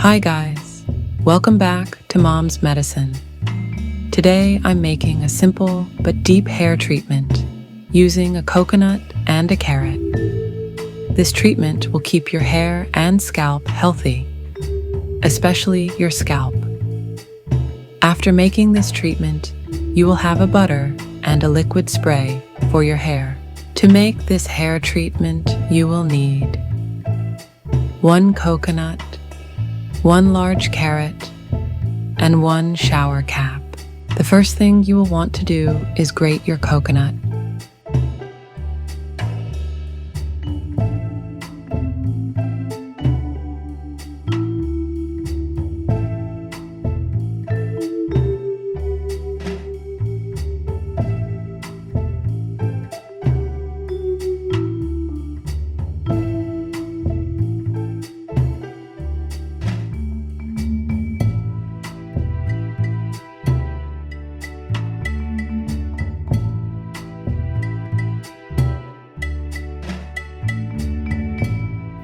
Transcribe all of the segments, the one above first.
Hi guys, welcome back to Mom's Medicine. Today I'm making a simple but deep hair treatment using a coconut and a carrot. This treatment will keep your hair and scalp healthy, especially your scalp. After making this treatment, you will have a butter and a liquid spray for your hair. To make this hair treatment, you will need 1 coconut, 1 large carrot, and 1 shower cap. The first thing you will want to do is grate your coconut.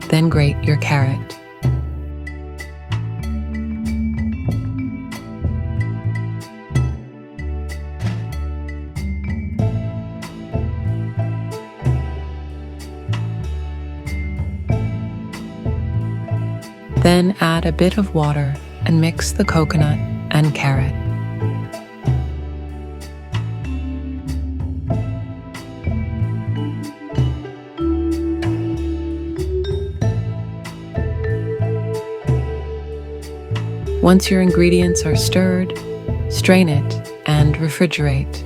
Then grate your carrot. Then add a bit of water and mix the coconut and carrot. Once your ingredients are stirred, strain it and refrigerate.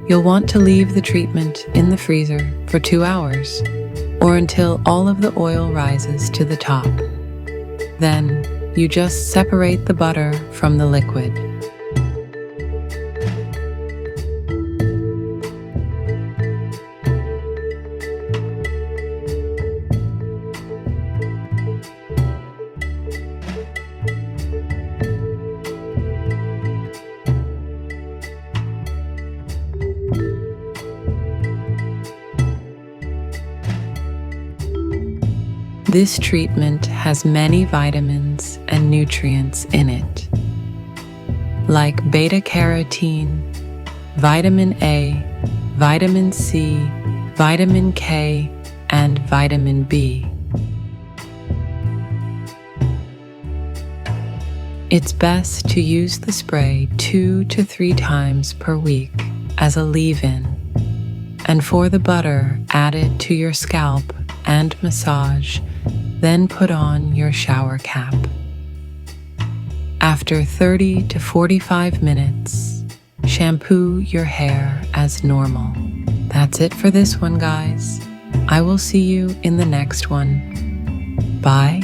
You'll want to leave the treatment in the freezer for 2 hours or until all of the oil rises to the top. Then you just separate the butter from the liquid. This treatment has many vitamins and nutrients in it, like beta-carotene, vitamin A, vitamin C, vitamin K, and vitamin B. It's best to use the spray 2 to 3 times per week as a leave-in, and for the butter, add it to your scalp and massage. Then put on your shower cap. After 30 to 45 minutes, shampoo your hair as normal. That's it for this one, guys. I will see you in the next one. Bye.